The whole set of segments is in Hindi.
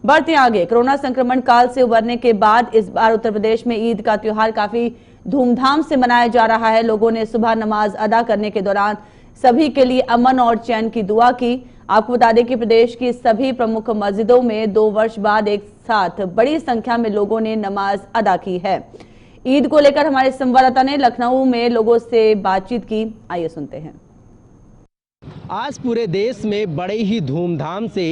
बढ़ते आगे, कोरोना संक्रमण काल से उबरने के बाद इस बार उत्तर प्रदेश में ईद का त्योहार काफी धूमधाम से मनाया जा रहा है। लोगों ने सुबह नमाज अदा करने के दौरान सभी के लिए अमन और चैन की दुआ की। आपको बता दें कि प्रदेश की सभी प्रमुख मस्जिदों में 2 वर्ष बाद एक साथ बड़ी संख्या में लोगों ने नमाज अदा की है। ईद को लेकर हमारे संवाददाता ने लखनऊ में लोगों से बातचीत की। आइए सुनते हैं। आज पूरे देश में बड़े ही धूमधाम से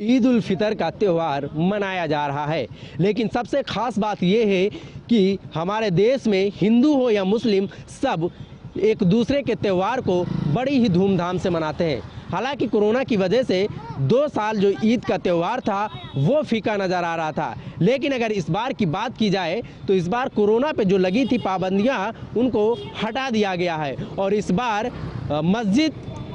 ईद उल फितर का त्यौहार मनाया जा रहा है, लेकिन सबसे खास बात यह है कि हमारे देश में हिंदू हो या मुस्लिम सब एक दूसरे के त्यौहार को बड़ी ही धूमधाम से मनाते हैं। हालांकि कोरोना की वजह से 2 साल जो ईद का त्यौहार था वो फीका नज़र आ रहा था, लेकिन अगर इस बार की बात की जाए तो इस बार कोरोना पे जो लगी थी पाबंदियां उनको हटा दिया गया है और इस बार मस्जिद,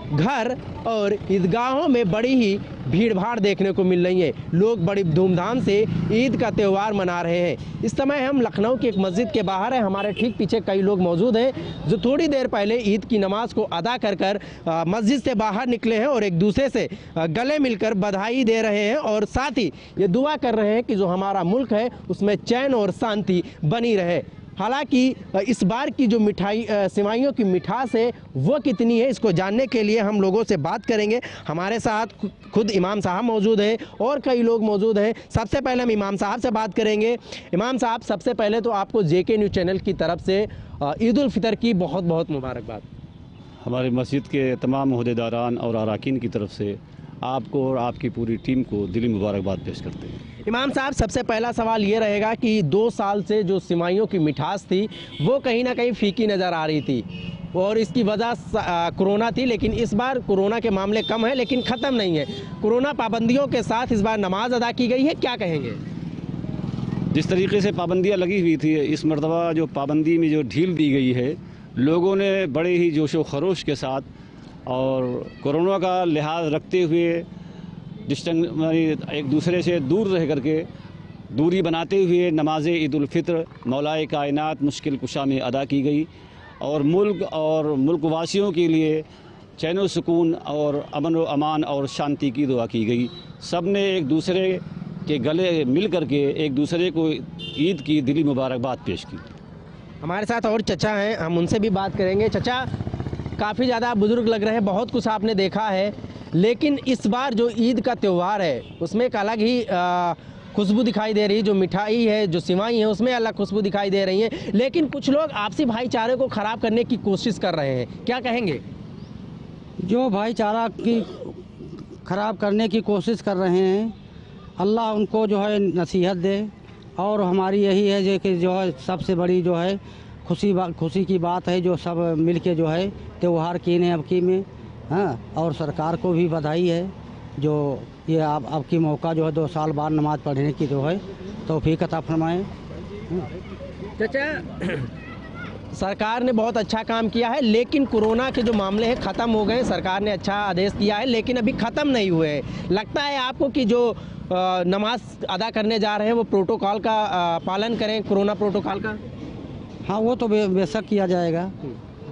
घर और ईदगाहों में बड़ी ही भीड़ भाड़ देखने को मिल रही है। लोग बड़ी धूमधाम से ईद का त्यौहार मना रहे हैं। इस समय हम लखनऊ की एक मस्जिद के बाहर हैं। हमारे ठीक पीछे कई लोग मौजूद हैं जो थोड़ी देर पहले ईद की नमाज को अदा कर मस्जिद से बाहर निकले हैं और एक दूसरे से गले मिलकर बधाई दे रहे हैं और साथ ही ये दुआ कर रहे हैं कि जो हमारा मुल्क है उसमें चैन और शांति बनी रहे। हालांकि इस बार की जो सेवइयों की मिठास है वो कितनी है, इसको जानने के लिए हम लोगों से बात करेंगे। हमारे साथ खुद इमाम साहब मौजूद हैं और कई लोग मौजूद हैं। सबसे पहले हम इमाम साहब से बात करेंगे। इमाम साहब, सबसे पहले तो आपको जेके न्यूज़ चैनल की तरफ से ईद उल फितर की बहुत बहुत मुबारकबाद। हमारे मस्जिद के तमाम ओहदेदारान और अरकान की तरफ से आपको और आपकी पूरी टीम को दिली मुबारकबाद पेश करते हैं। इमाम साहब, सबसे पहला सवाल ये रहेगा कि 2 साल से जो सेवइयों की मिठास थी वो कहीं ना कहीं फीकी नज़र आ रही थी और इसकी वजह कोरोना थी, लेकिन इस बार कोरोना के मामले कम है लेकिन ख़त्म नहीं है। कोरोना पाबंदियों के साथ इस बार नमाज अदा की गई है, क्या कहेंगे? जिस तरीके से पाबंदियां लगी हुई थी, इस मरतबा जो पाबंदी में जो ढील दी गई है, लोगों ने बड़े ही जोशो खरोश के साथ और कोरोना का लिहाज रखते हुए एक दूसरे से दूर रह करके दूरी बनाते हुए नमाज ईद उल फितर मौलाए कायनात मुश्किल कुशा में अदा की गई और मुल्क वासियों के लिए चैन व सुकून और अमन व अमान और शांति की दुआ की गई। सब ने एक दूसरे के गले मिल करके एक दूसरे को ईद की दिली मुबारकबाद पेश की। हमारे साथ और चचा हैं, हम उनसे भी बात करेंगे। चचा, काफ़ी ज़्यादा बुज़ुर्ग लग रहे हैं, बहुत कुछ आपने देखा है, लेकिन इस बार जो ईद का त्यौहार है उसमें एक अलग ही खुशबू दिखाई दे रही है। जो मिठाई है, जो सेवई है, उसमें अलग खुशबू दिखाई दे रही है, लेकिन कुछ लोग आपसी भाईचारे को ख़राब करने की कोशिश कर रहे हैं, क्या कहेंगे? जो भाईचारा की ख़राब करने की कोशिश कर रहे हैं, अल्लाह उनको जो है नसीहत दे और हमारी यही है कि जो है सबसे बड़ी जो है खुशी की बात है जो सब मिल के जो है त्यौहार किए हैं अब की में। हाँ, और सरकार को भी बधाई है जो ये अब की मौका जो है 2 साल बाद नमाज़ पढ़ने की जो है तौफीक अता फरमाए। चाचा, सरकार ने बहुत अच्छा काम किया है, लेकिन कोरोना के जो मामले हैं ख़त्म हो गए। सरकार ने अच्छा आदेश दिया है लेकिन अभी ख़त्म नहीं हुए हैं। लगता है आपको कि जो नमाज अदा करने जा रहे हैं वो प्रोटोकॉल का पालन करें, कोरोना प्रोटोकॉल का? हाँ, वो तो बेशक किया जाएगा,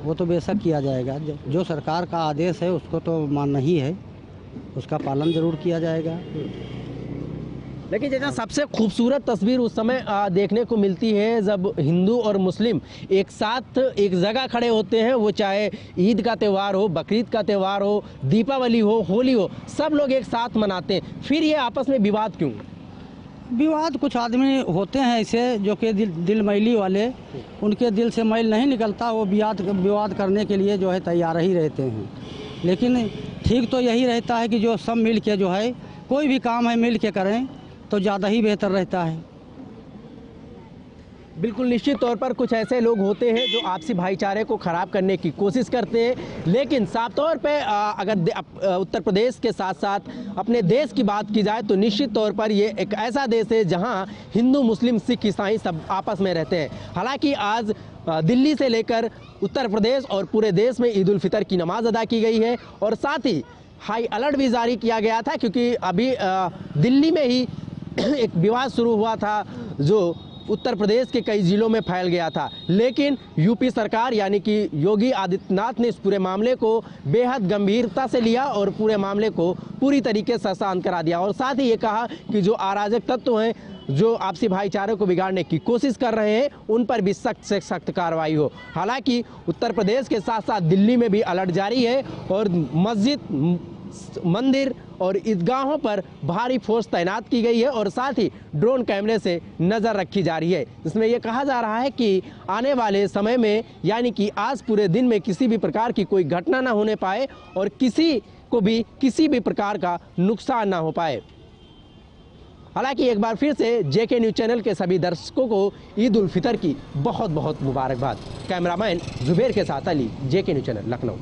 वो तो बेशक किया जाएगा। जो सरकार का आदेश है उसको तो मानना ही है, उसका पालन ज़रूर किया जाएगा। लेकिन जैसा सबसे खूबसूरत तस्वीर उस समय देखने को मिलती है जब हिंदू और मुस्लिम एक साथ एक जगह खड़े होते हैं, वो चाहे ईद का त्यौहार हो, बकरीद का त्यौहार हो, दीपावली हो, होली हो, सब लोग एक साथ मनाते हैं। फिर ये आपस में विवाद क्यों? विवाद कुछ आदमी होते हैं ऐसे जो कि दिल मैली वाले, उनके दिल से मैल नहीं निकलता, वो विवाद करने के लिए जो है तैयार ही रहते हैं। लेकिन ठीक तो यही रहता है कि जो सब मिल के जो है कोई भी काम है मिल के करें तो ज़्यादा ही बेहतर रहता है। बिल्कुल, निश्चित तौर पर कुछ ऐसे लोग होते हैं जो आपसी भाईचारे को ख़राब करने की कोशिश करते हैं, लेकिन साफ तौर पे अगर उत्तर प्रदेश के साथ साथ अपने देश की बात की जाए तो निश्चित तौर पर ये एक ऐसा देश है जहां हिंदू, मुस्लिम, सिख, ईसाई सब आपस में रहते हैं। हालांकि आज दिल्ली से लेकर उत्तर प्रदेश और पूरे देश में ईद उल फितर की नमाज अदा की गई है और साथ ही हाई अलर्ट भी जारी किया गया था, क्योंकि अभी दिल्ली में ही एक विवाद शुरू हुआ था जो उत्तर प्रदेश के कई जिलों में फैल गया था, लेकिन यूपी सरकार यानी कि योगी आदित्यनाथ ने इस पूरे मामले को बेहद गंभीरता से लिया और पूरे मामले को पूरी तरीके से शांत करा दिया और साथ ही ये कहा कि जो अराजक तत्व हैं, जो आपसी भाईचारे को बिगाड़ने की कोशिश कर रहे हैं, उन पर भी सख्त से सख्त कार्रवाई हो। हालांकि उत्तर प्रदेश के साथ साथ दिल्ली में भी अलर्ट जारी है और मस्जिद, मंदिर और ईदगाहों पर भारी फोर्स तैनात की गई है और साथ ही ड्रोन कैमरे से नज़र रखी जा रही है। इसमें यह कहा जा रहा है कि आने वाले समय में यानी कि आज पूरे दिन में किसी भी प्रकार की कोई घटना ना होने पाए और किसी को भी किसी भी प्रकार का नुकसान ना हो पाए। हालांकि एक बार फिर से जेके न्यूज़ चैनल के सभी दर्शकों को ईद उल फितर की बहुत बहुत मुबारकबाद। कैमरामैन जुबेर के साथ अली, जेके न्यूज़ चैनल, लखनऊ।